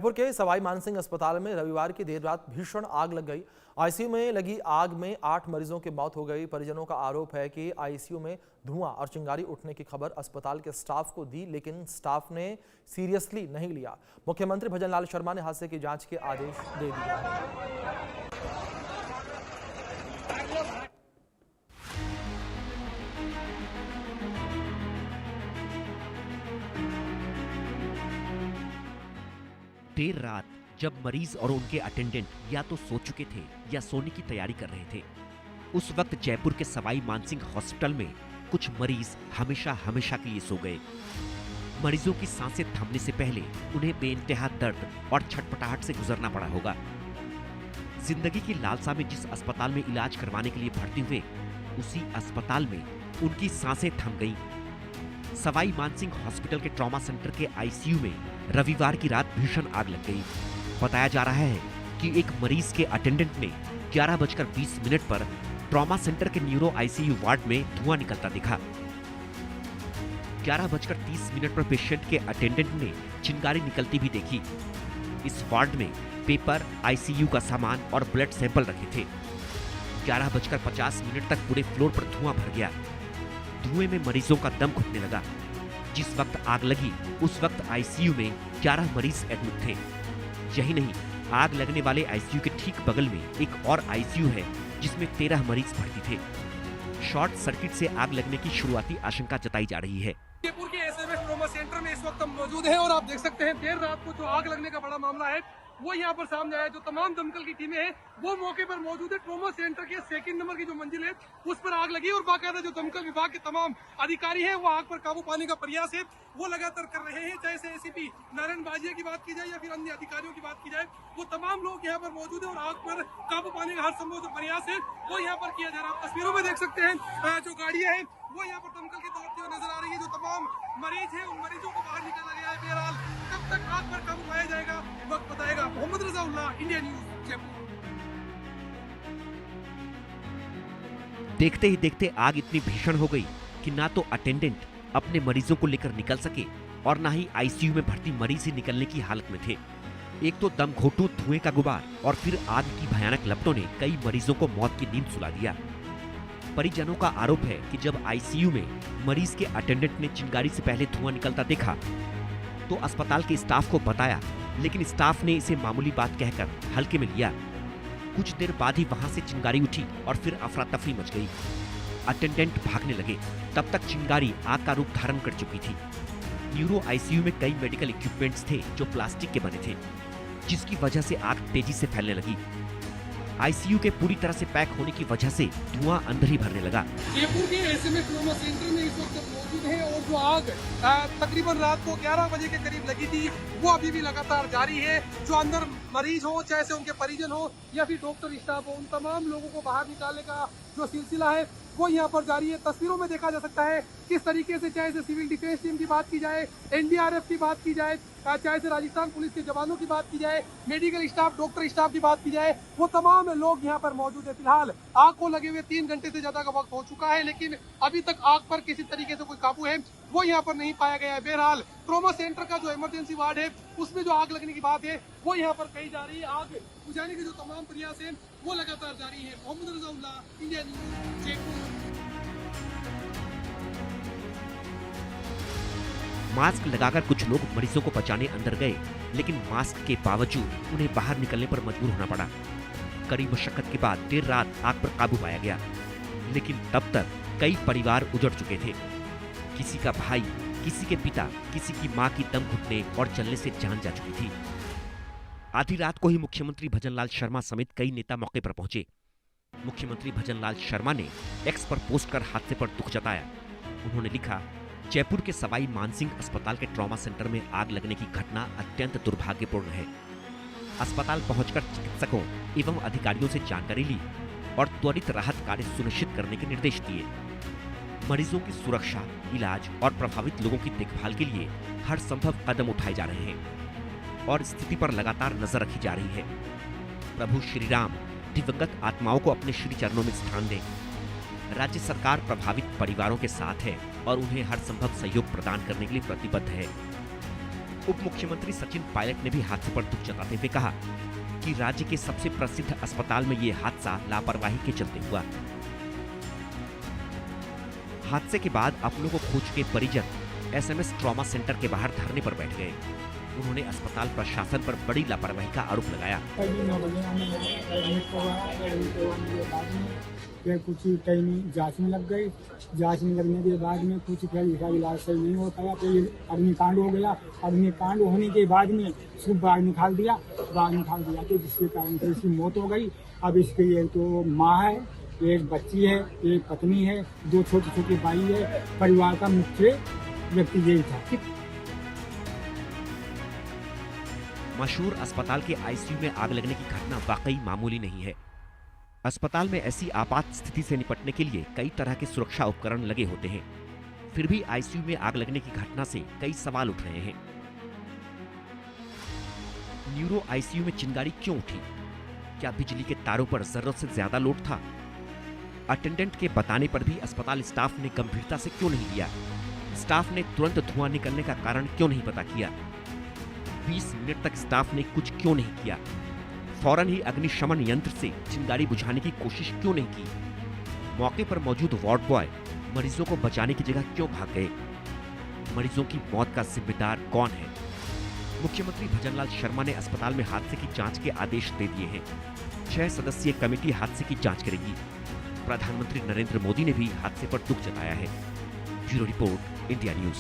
जयपुर के सवाई मानसिंह अस्पताल में रविवार की देर रात भीषण आग लग गई। आईसीयू में लगी आग में 8 मरीजों की मौत हो गई। परिजनों का आरोप है कि आईसीयू में धुआं और चिंगारी उठने की खबर अस्पताल के स्टाफ को दी, लेकिन स्टाफ ने सीरियसली नहीं लिया। मुख्यमंत्री भजनलाल शर्मा ने हादसे की जांच के आदेश दे दिए हैं। देर रात जब मरीज और उनके अटेंडेंट या तो सो चुके थे या सोने की तैयारी कर रहे थे, उस वक्त जयपुर के सवाई मानसिंह हॉस्पिटल में कुछ मरीज हमेशा के लिए सो गए। मरीजों की सांसें थमने से पहले उन्हें बेइंतहा दर्द और छटपटाहट से गुजरना पड़ा होगा। जिंदगी की लालसा में जिस अस्पताल में इलाज करवाने के लिए भर्ती हुए, उसी अस्पताल में उनकी सांसें थम गईं। सवाई मानसिंह हॉस्पिटल के ट्रॉमा सेंटर के आईसीयू में रविवार की रात भीषण आग लग गई। बताया जा रहा है कि एक मरीज के अटेंडेंट ने 11:20 पर ट्रॉमा सेंटर के न्यूरो आईसीयू वार्ड में धुआं निकलता दिखा। 11:30 पर पेशेंट के अटेंडेंट ने चिंगारी निकलती भी देखी। इस वार्ड में पेपर, आईसीयू का सामान और ब्लड सैंपल रखे थे। 11:50 तक पूरे फ्लोर पर धुआं भर गया। धुएं में मरीजों का दम घुटने लगा। जिस वक्त आग लगी उस वक्त आईसीयू में 11 मरीज एडमिट थे। यही नहीं, आग लगने वाले आईसीयू के ठीक बगल में एक और आईसीयू है जिसमें 13 मरीज भर्ती थे। शॉर्ट सर्किट से आग लगने की शुरुआती आशंका जताई जा रही है। जयपुर के एसएमएस ट्रॉमा सेंटर में इस वक्त हम मौजूद हैं और आप देख सकते हैं देर रात को जो आग लगने का बड़ा मामला है वो यहाँ पर सामने आया। जो तमाम दमकल की टीमें हैं वो मौके पर मौजूद है। ट्रॉमा सेंटर के 2nd नंबर की जो मंजिल है उस पर आग लगी और बाकायदा जो दमकल विभाग के तमाम अधिकारी हैं वो आग पर काबू पाने का प्रयास है वो लगातार कर रहे हैं। चाहे से एसीपी नारायण बाजिया की बात की जाए या फिर अन्य अधिकारियों की बात की जाए, वो तमाम लोग यहाँ पर मौजूद है और आग पर काबू पाने का हर संभव जो प्रयास है वो यहाँ पर किया जा रहा है। तस्वीरों में देख सकते हैं जो गाड़ियां हैं वो यहाँ पर दमकल की दौड़ती हुई नजर आ रही है। जो तमाम मरीज हैं उन मरीजों को बाहर निकाला गया है। बहरहाल कब तक आग पर काबू पाया जाएगा वक्त बताएगा। Mohammad Razaullah, India News, Jaipur. देखते ही देखते आग इतनी भीषण हो गई कि ना तो अटेंडेंट अपने मरीजों को लेकर निकल सके और ना ही आईसीयू में भर्ती मरीज ही निकलने की हालत में थे। एक तो दम घोटू धुएं का गुबार और फिर आग की भयानक लपटों ने कई मरीजों को मौत की नींद सुला दिया। परिजनों का आरोप है कि जब आईसीयू में मरीज के अटेंडेंट ने चिंगारी से पहले धुआं निकलता देखा तो अस्पताल के स्टाफ को बताया, लेकिन स्टाफ ने इसे मामूली बात कहकर हल्के में लिया। कुछ देर बाद ही वहां से चिंगारी उठी और फिर अफरा तफरी मच गई। अटेंडेंट भागने लगे, तब तक चिंगारी आग का रूप धारण कर चुकी थी। न्यूरो आईसीयू में कई मेडिकल इक्विपमेंट्स थे जो प्लास्टिक के बने थे, जिसकी वजह से आग तेजी से फैलने लगी। आईसीयू के पूरी तरह से पैक होने की वजह से धुआं अंदर ही भरने लगा। जयपुर के एसएमएस ट्रॉमा सेंटर में इस वक्त मौजूद है और जो आग तकरीबन रात को 11 बजे के करीब लगी थी वो अभी भी लगातार जारी है। जो अंदर मरीज हो, चाहे से उनके परिजन हो या फिर डॉक्टर स्टाफ हो, उन तमाम लोगों को बाहर निकालने का जो सिलसिला है वो यहाँ पर जारी है। तस्वीरों में देखा जा सकता है किस तरीके से, चाहे से सिविल डिफेंस टीम की बात की जाए, एनडीआरएफ की बात की जाए, चाहे से राजस्थान पुलिस के जवानों की बात की जाए, मेडिकल स्टाफ, डॉक्टर स्टाफ की बात की जाए, वो तमाम लोग यहाँ पर मौजूद है। फिलहाल आग को लगे हुए 3 घंटे से ज्यादा का वक्त हो चुका है, लेकिन अभी तक आग पर किसी तरीके से कोई काबू है वो यहाँ पर नहीं पाया गया है। बहरहाल ट्रॉमा सेंटर का जो इमरजेंसी वार्ड है उसमें जो आग लगने की बात है वो यहाँ पर कही जा रही है। आग बुझाने के जो तमाम प्रयास है वो लगातार जारी है। Mohammad Razaullah, India News, Jaipur. Mask लगाकर कुछ लोग मरीजों को बचाने अंदर गए, लेकिन मास्क के बावजूद उन्हें बाहर निकलने पर मजबूर होना पड़ा। कड़ी मशक्कत के बाद देर रात आग पर काबू पाया गया, लेकिन तब तक कई परिवार उजड़ चुके थे। किसी का भाई, किसी के पिता, किसी की मां की दम घुटने और जलने से जान जा चुकी थी। आधी रात को ही मुख्यमंत्री भजनलाल शर्मा समेत कई नेता मौके पर पहुंचे। मुख्यमंत्री भजनलाल शर्मा ने एक्स पर पोस्ट कर हादसे पर दुख जताया। उन्होंने लिखा, जयपुर के सवाई मानसिंह अस्पताल के ट्रॉमा सेंटर में आग लगने की घटना अत्यंत दुर्भाग्यपूर्ण है। अस्पताल पहुंचकर चिकित्सकों एवं अधिकारियों से जानकारी ली और त्वरित राहत कार्य सुनिश्चित करने के निर्देश दिए। मरीजों की सुरक्षा, इलाज और प्रभावित लोगों की देखभाल के लिए हर संभव कदम उठाए जा रहे हैं और स्थिति पर लगातार नजर रखी जा रही है। प्रभु श्री राम दिवंगत आत्माओं को अपने श्री चरणों में स्थान दें। राज्य सरकार प्रभावित परिवारों के साथ है और उन्हें हर संभव सहयोग प्रदान करने के लिए प्रतिबद्ध है। उप मुख्यमंत्री सचिन पायलट ने भी हादसे पर दुख जताते हुए कहा कि राज्य के सबसे प्रसिद्ध अस्पताल में ये हादसा लापरवाही के चलते हुआ। हादसे के बाद अपनों को खो चुके परिजन SMS ट्रॉमा सेंटर के बाहर धरने पर बैठ गए। उन्होंने अस्पताल प्रशासन पर बड़ी लापरवाही का आरोप लगाया। फिर कुछ टाइम जांच में लग गई, जांच में लगने के बाद में कुछ फिर इसका इलाज सही नहीं हो पाया, फिर अग्निकांड हो गया। अग्निकांड होने के बाद में सिर्फ बाहर निकाल दिया तो जिसके कारण से इसकी मौत हो गई। अब इसकी एक तो माँ है, एक बच्ची है, एक पत्नी है, 2 छोटे छोटे भाई है। परिवार का मुख्य व्यक्ति यही था। मशहूर अस्पताल के ICU में आग लगने की घटना वाकई मामूली नहीं है। अस्पताल में ऐसी आपात स्थिति से निपटने के लिए कई तरह के सुरक्षा उपकरण लगे होते हैं, फिर भी ICU में आग लगने की घटना से कई सवाल उठ रहे हैं। न्यूरो ICU में चिंगारी क्यों उठी? क्या बिजली के तारों पर जरूरत से ज्यादा लोड था? अटेंडेंट के बताने पर भी अस्पताल स्टाफ ने गंभीरता से क्यों नहीं लिया? स्टाफ ने तुरंत धुआं निकलने का कारण क्यों नहीं पता किया? 20 मिनट तक स्टाफ ने कुछ क्यों नहीं किया? फौरन ही अग्निशमन यंत्र से चिंगारी बुझाने की कोशिश क्यों नहीं की? मौके पर मौजूद वार्ड बॉय मरीजों को बचाने की जगह क्यों भाग गए? मरीजों की मौत का जिम्मेदार कौन है? मुख्यमंत्री भजनलाल शर्मा ने अस्पताल में हादसे की जांच के आदेश दे दिए हैं। 6 सदस्यीय कमेटी हादसे की जांच करेगी। प्रधानमंत्री नरेंद्र मोदी ने भी हादसे पर दुख जताया है। Bureau report, India news.